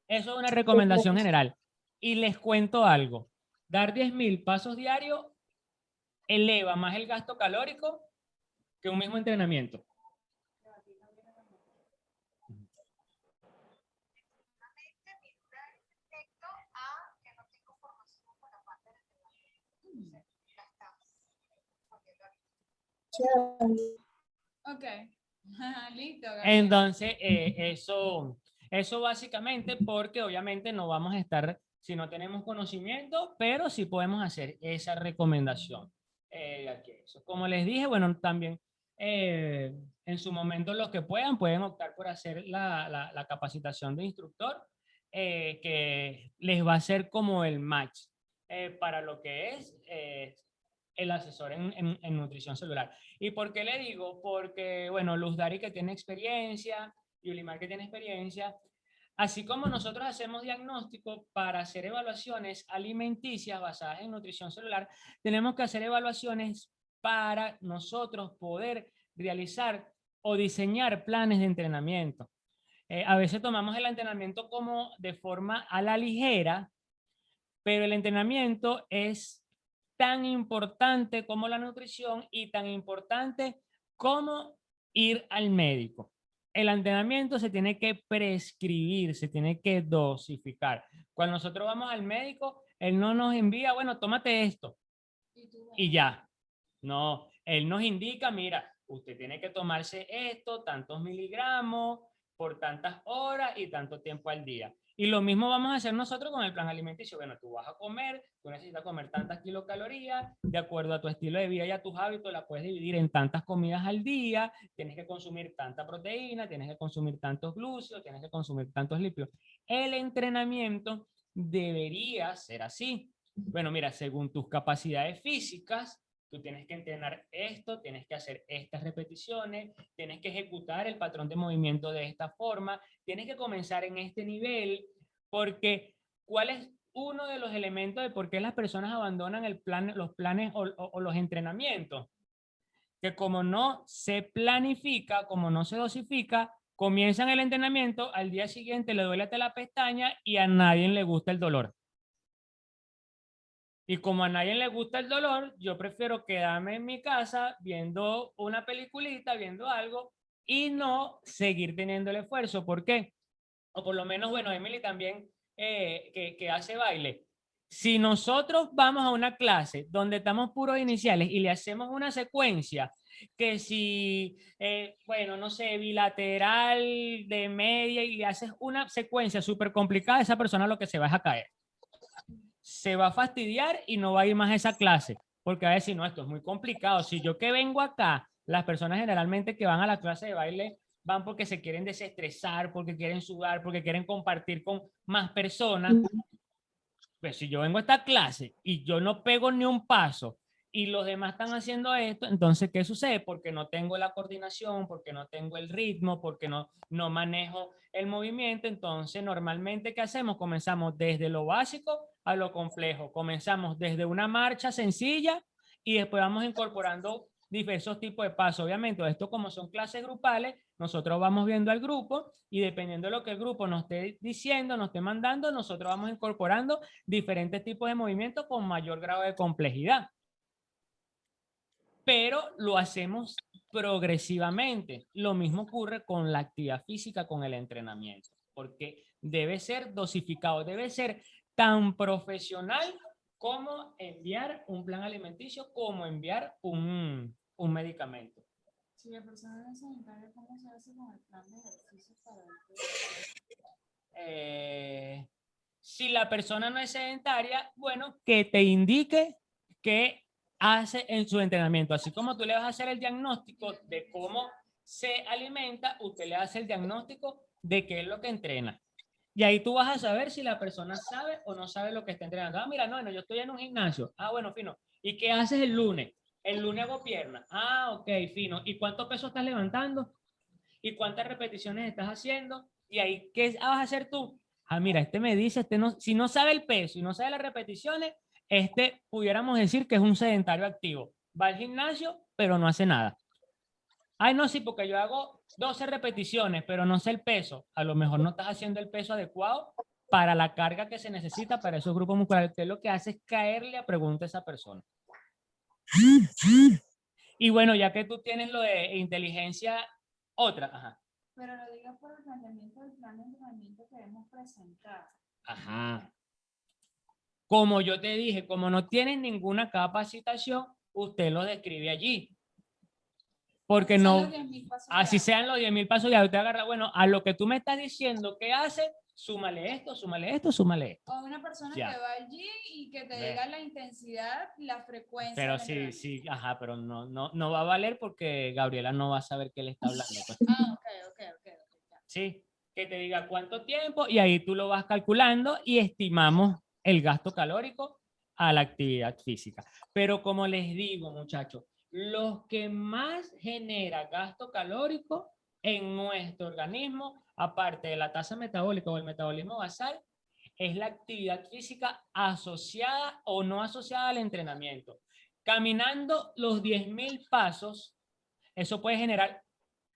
Eso es una recomendación general. Y les cuento algo, dar 10.000 pasos diarios eleva más el gasto calórico que un mismo entrenamiento. Ok, listo. Gabriela. Entonces, eso básicamente porque obviamente no vamos a estar, si no tenemos conocimiento, pero sí podemos hacer esa recomendación. Como les dije, bueno, también en su momento los que pueden optar por hacer la capacitación de instructor, que les va a ser como el match para lo que es el asesor en nutrición celular. ¿Y por qué le digo? Porque, bueno, Luz Dari que tiene experiencia, Yulimar que tiene experiencia, así como nosotros hacemos diagnóstico para hacer evaluaciones alimenticias basadas en nutrición celular, tenemos que hacer evaluaciones para nosotros poder realizar o diseñar planes de entrenamiento. A veces tomamos el entrenamiento como de forma a la ligera, pero el entrenamiento es tan importante como la nutrición y tan importante como ir al médico. El entrenamiento se tiene que prescribir, se tiene que dosificar. Cuando nosotros vamos al médico, él no nos envía, bueno, tómate esto y ya. No, él nos indica, mira, usted tiene que tomarse esto, tantos miligramos, por tantas horas y tanto tiempo al día. Y lo mismo vamos a hacer nosotros con el plan alimenticio. Bueno, tú vas a comer, tú necesitas comer tantas kilocalorías, de acuerdo a tu estilo de vida y a tus hábitos, la puedes dividir en tantas comidas al día, tienes que consumir tanta proteína, tienes que consumir tantos glúcidos, tienes que consumir tantos lípidos. El entrenamiento debería ser así. Bueno, mira, según tus capacidades físicas, tú tienes que entrenar esto, tienes que hacer estas repeticiones, tienes que ejecutar el patrón de movimiento de esta forma, tienes que comenzar en este nivel, porque ¿cuál es uno de los elementos de por qué las personas abandonan el plan, los planes o los entrenamientos? Que como no se planifica, como no se dosifica, comienzan el entrenamiento, al día siguiente le duele hasta la pestaña y a nadie le gusta el dolor. Y como a nadie le gusta el dolor, yo prefiero quedarme en mi casa viendo una peliculita, viendo algo y no seguir teniendo el esfuerzo. ¿Por qué? O por lo menos, bueno, Emily también que hace baile. Si nosotros vamos a una clase donde estamos puros iniciales y le hacemos una secuencia que si, bueno, no sé, bilateral de media y le haces una secuencia súper complicada, esa persona lo que se va es a caer. Se va a fastidiar y no va a ir más a esa clase, porque va a decir, no, esto es muy complicado. Si yo que vengo acá, las personas generalmente que van a la clase de baile van porque se quieren desestresar, porque quieren sudar, porque quieren compartir con más personas. Pues si yo vengo a esta clase y yo no pego ni un paso y los demás están haciendo esto, entonces, ¿qué sucede? Porque no tengo la coordinación, porque no tengo el ritmo, porque no manejo el movimiento. Entonces, normalmente, ¿qué hacemos? Comenzamos desde lo básico a lo complejo. Comenzamos desde una marcha sencilla y después vamos incorporando diversos tipos de pasos. Obviamente, esto como son clases grupales, nosotros vamos viendo al grupo y dependiendo de lo que el grupo nos esté diciendo, nos esté mandando, nosotros vamos incorporando diferentes tipos de movimientos con mayor grado de complejidad. Pero lo hacemos progresivamente. Lo mismo ocurre con la actividad física, con el entrenamiento, porque debe ser dosificado, debe ser tan profesional como enviar un plan alimenticio, como enviar un medicamento. Si la persona no es sedentaria, ¿cómo se hace con el plan de ejercicio para si la persona no es sedentaria, bueno, que te indique qué hace en su entrenamiento. Así como tú le vas a hacer el diagnóstico de cómo se alimenta, usted le hace el diagnóstico de qué es lo que entrena. Y ahí tú vas a saber si la persona sabe o no sabe lo que está entrenando. Ah, mira, no, yo estoy en un gimnasio. Ah, bueno, fino. ¿Y qué haces el lunes? El lunes hago piernas. Ah, ok, fino. ¿Y cuánto peso estás levantando? ¿Y cuántas repeticiones estás haciendo? Y ahí, ¿qué vas a hacer tú? Ah, mira, este me dice, este no, si no sabe el peso y no sabe las repeticiones, este pudiéramos decir que es un sedentario activo. Va al gimnasio, pero no hace nada. Ay, no, sí, porque yo hago 12 repeticiones, pero no sé el peso. A lo mejor no estás haciendo el peso adecuado para la carga que se necesita para esos grupos musculares. Usted lo que hace es caerle a pregunta a esa persona. Y bueno, ya que tú tienes lo de inteligencia, otra, ajá. Pero lo digas por el planteamiento del plan de entrenamiento que hemos presentado. Ajá. Como yo te dije, como no tienen ninguna capacitación, usted lo describe allí. Porque no, así sean los 10.000 pasos, ya usted agarra, bueno, a lo que tú me estás diciendo que hace, súmale esto, súmale esto, súmale esto. O una persona Ya. que va allí y que te diga la intensidad, la frecuencia. Pero sí, sí, ajá, pero no va a valer porque Gabriela no va a saber qué le está hablando. Pues. Ah, ok. Sí, que te diga cuánto tiempo y ahí tú lo vas calculando y estimamos el gasto calórico a la actividad física. Pero como les digo, muchachos, los que más genera gasto calórico en nuestro organismo, aparte de la tasa metabólica o el metabolismo basal, es la actividad física asociada o no asociada al entrenamiento. Caminando los 10.000 pasos, eso puede generar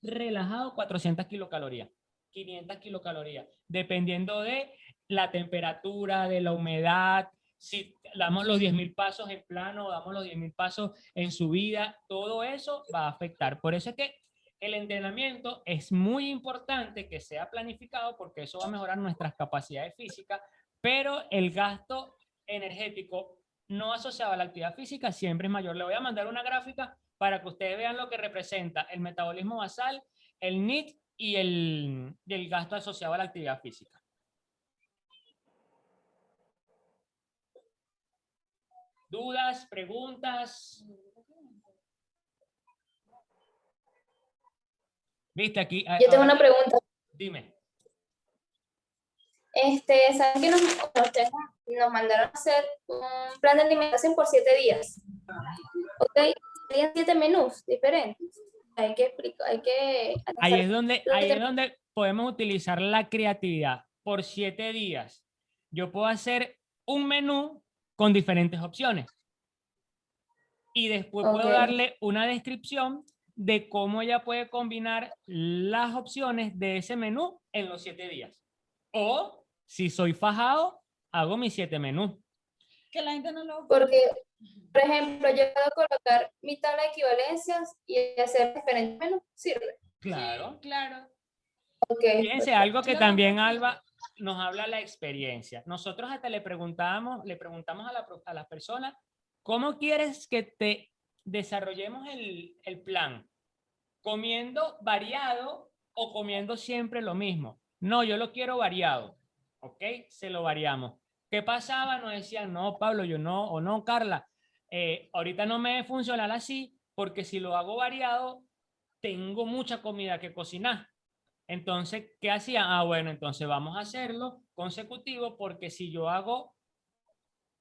relajado 400 kilocalorías, 500 kilocalorías, dependiendo de la temperatura, de la humedad, si damos los 10.000 pasos en plano, damos los 10.000 pasos en subida, todo eso va a afectar. Por eso es que el entrenamiento es muy importante que sea planificado porque eso va a mejorar nuestras capacidades físicas, pero el gasto energético no asociado a la actividad física siempre es mayor. Le voy a mandar una gráfica para que ustedes vean lo que representa el metabolismo basal, el NEAT y el gasto asociado a la actividad física. ¿Dudas? ¿Preguntas? ¿Viste aquí? Yo tengo una pregunta. Dime. ¿Saben que nos mandaron a hacer un plan de alimentación por 7 días. ¿Ok? Serían 7 menús diferentes. Hay que explicar, hay que... Ahí es donde podemos utilizar la creatividad. Por 7 días, yo puedo hacer un menú con diferentes opciones. Y después puedo Ok. darle una descripción de cómo ella puede combinar las opciones de ese menú en los 7 días. O, si soy fajado, hago mis 7 menús. Que la gente no lo... Porque, por ejemplo, yo puedo colocar mi tabla de equivalencias y hacer diferentes menús. ¿Sirve? Claro. Sí, claro. Ok. Fíjense, algo que también Alba nos habla la experiencia. Nosotros hasta le preguntamos a las personas, ¿cómo quieres que te desarrollemos el plan? ¿Comiendo variado o comiendo siempre lo mismo? No, yo lo quiero variado. ¿Ok? Se lo variamos. ¿Qué pasaba? Nos decían, no, Pablo, yo no, o no, Carla, ahorita no me funciona así porque si lo hago variado, tengo mucha comida que cocinar. Entonces, ¿qué hacía? Ah, bueno, entonces vamos a hacerlo consecutivo porque si yo hago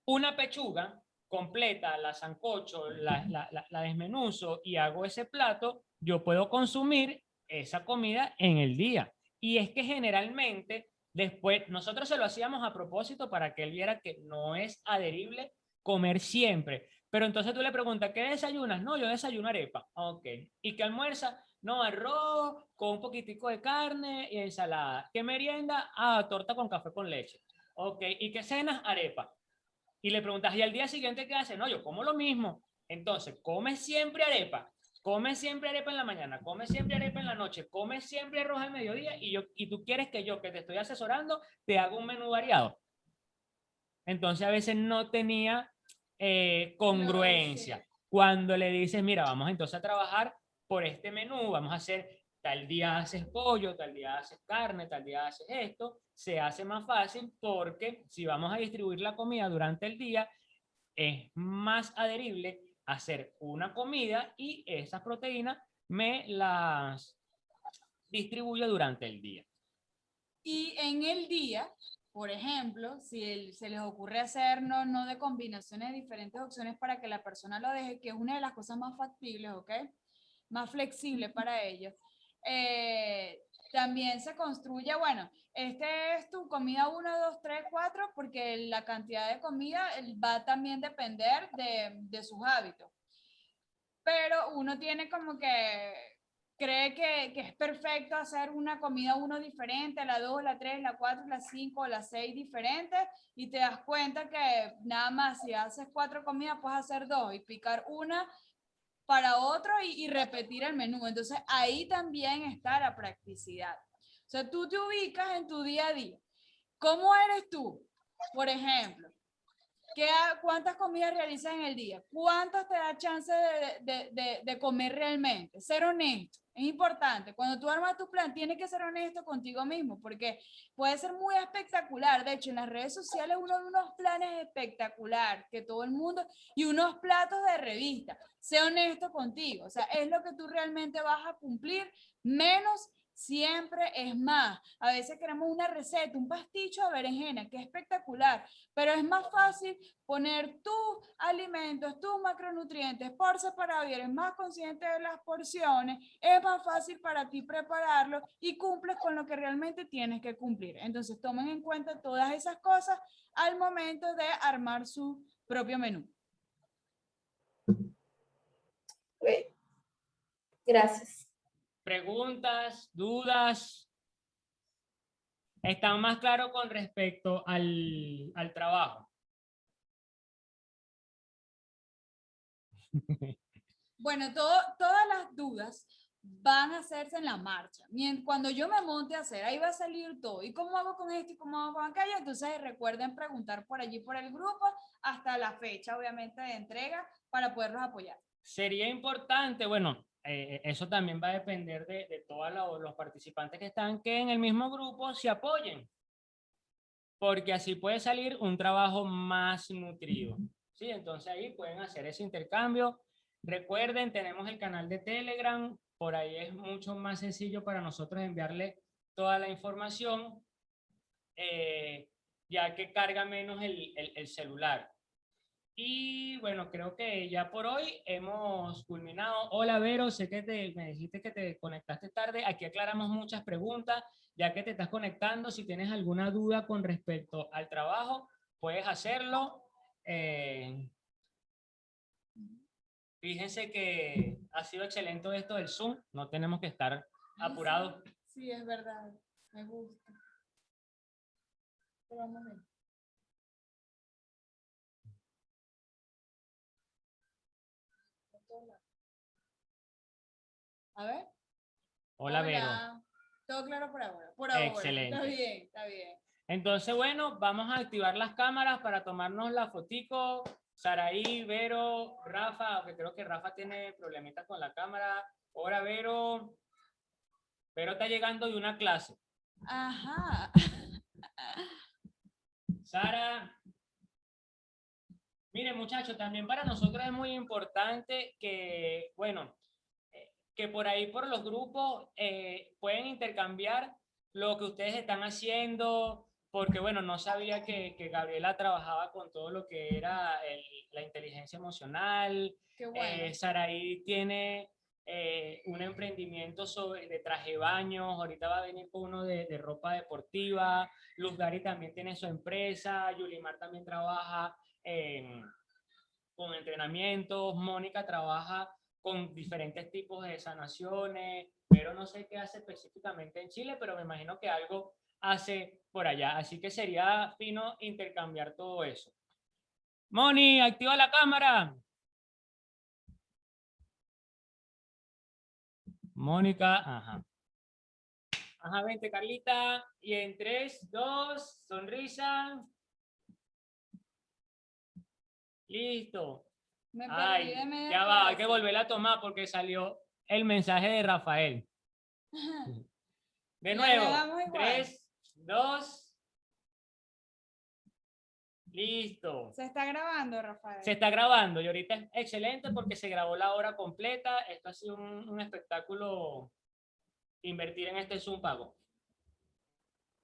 una pechuga completa, la sancocho, la desmenuzo y hago ese plato, yo puedo consumir esa comida en el día. Y es que generalmente después nosotros se lo hacíamos a propósito para que él viera que no es adherible comer siempre. Pero entonces tú le preguntas, ¿qué desayunas? No, yo desayuno arepa. Ok. ¿Y qué almuerza? No, arroz con un poquitico de carne y ensalada. ¿Qué merienda? Ah, torta con café con leche. Ok. ¿Y qué cenas? Arepa. Y le preguntas, ¿y al día siguiente qué hace? No, yo como lo mismo. Entonces, come siempre arepa en la mañana, come siempre arepa en la noche, come siempre arroz al mediodía y tú quieres que yo, que te estoy asesorando, te haga un menú variado. Entonces, a veces no tenía congruencia. Cuando le dices, mira, vamos entonces a trabajar por este menú, vamos a hacer tal día haces pollo, tal día haces carne, tal día haces esto, se hace más fácil porque si vamos a distribuir la comida durante el día, es más adherible hacer una comida y esas proteínas me las distribuyo durante el día. Y en el día, por ejemplo, si se les ocurre hacer no de combinaciones de diferentes opciones para que la persona lo deje, que es una de las cosas más factibles, ¿ok? Más flexible para ellos. También se construye, bueno, este es tu comida 1, 2, 3, 4, porque la cantidad de comida va a también depender de sus hábitos. Pero uno tiene como que cree que es perfecto hacer una comida 1 diferente, la 2, la 3, la 4, la 5, la 6 diferentes y te das cuenta que nada más si haces 4 comidas puedes hacer 2 y picar una para otro y repetir el menú. Entonces ahí también está la practicidad. O sea, tú te ubicas en tu día a día. ¿Cómo eres tú? Por ejemplo, ¿cuántas comidas realizas en el día? ¿Cuántas te da chance de comer realmente? Ser honesto. Es importante. Cuando tú armas tu plan, tienes que ser honesto contigo mismo, porque puede ser muy espectacular. De hecho, en las redes sociales uno ve unos planes espectaculares que todo el mundo, y unos platos de revista. Sé honesto contigo. O sea, es lo que tú realmente vas a cumplir, menos siempre es más. A veces queremos una receta, un pasticho de berenjena, que es espectacular, pero es más fácil poner tus alimentos, tus macronutrientes por separado y eres más consciente de las porciones, es más fácil para ti prepararlo y cumples con lo que realmente tienes que cumplir. Entonces tomen en cuenta todas esas cosas al momento de armar su propio menú. Okay. Gracias. Preguntas, dudas. ¿Están más claros con respecto al trabajo? Bueno, todas las dudas van a hacerse en la marcha. Cuando yo me monte a hacer, ahí va a salir todo. ¿Y cómo hago con esto y cómo hago con aquello? Entonces recuerden preguntar por allí, por el grupo, hasta la fecha, obviamente, de entrega para poderlos apoyar. Sería importante, bueno, eso también va a depender de todos los participantes que están, que en el mismo grupo se apoyen, porque así puede salir un trabajo más nutrido. ¿Sí? Entonces ahí pueden hacer ese intercambio. Recuerden, tenemos el canal de Telegram, por ahí es mucho más sencillo para nosotros enviarle toda la información. ya que carga menos el celular. Y bueno, creo que ya por hoy hemos culminado. Hola Vero, sé que me dijiste que te conectaste tarde. Aquí aclaramos muchas preguntas, ya que te estás conectando. Si tienes alguna duda con respecto al trabajo, puedes hacerlo. Fíjense que ha sido excelente esto del Zoom. No tenemos que estar apurados. Sí, es verdad. Me gusta. Pero vamos a ver. A ver. Hola Vero. Todo claro por ahora. Por ahora. Excelente. Está bien, está bien. Entonces, bueno, vamos a activar las cámaras para tomarnos la fotico. Saraí, Vero, Rafa, aunque creo que Rafa tiene problemitas con la cámara. Ahora Vero. Vero está llegando de una clase. Ajá. Sara. Miren, muchachos, también para nosotros es muy importante que, bueno, que por ahí, por los grupos, pueden intercambiar lo que ustedes están haciendo, porque, bueno, no sabía que Gabriela trabajaba con todo lo que era la inteligencia emocional. Qué bueno. Saraí tiene un emprendimiento de traje de baños, ahorita va a venir con uno de ropa deportiva. Luz Dari también tiene su empresa, Yulimar también trabaja con entrenamientos, Mónica trabaja con diferentes tipos de sanaciones, pero no sé qué hace específicamente en Chile, pero me imagino que algo hace por allá, así que sería fino intercambiar todo eso. Moni, activa la cámara. Mónica, ajá. Ajá, vente Carlita, y en 3, 2, sonrisa. Listo. Me perdí Ay, de media ya va, hay que clase. volver a tomar porque salió el mensaje de Rafael. De nuevo, Le damos igual. 3, 2, listo. Se está grabando, Rafael. Se está grabando y ahorita es excelente porque se grabó la hora completa. Esto ha sido un espectáculo invertir en este Zoom pago.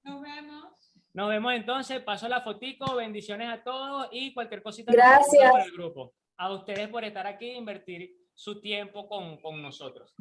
Nos vemos. Nos vemos entonces, paso la fotico, bendiciones a todos y cualquier cosita Gracias. por el grupo. A ustedes por estar aquí e invertir su tiempo con nosotros.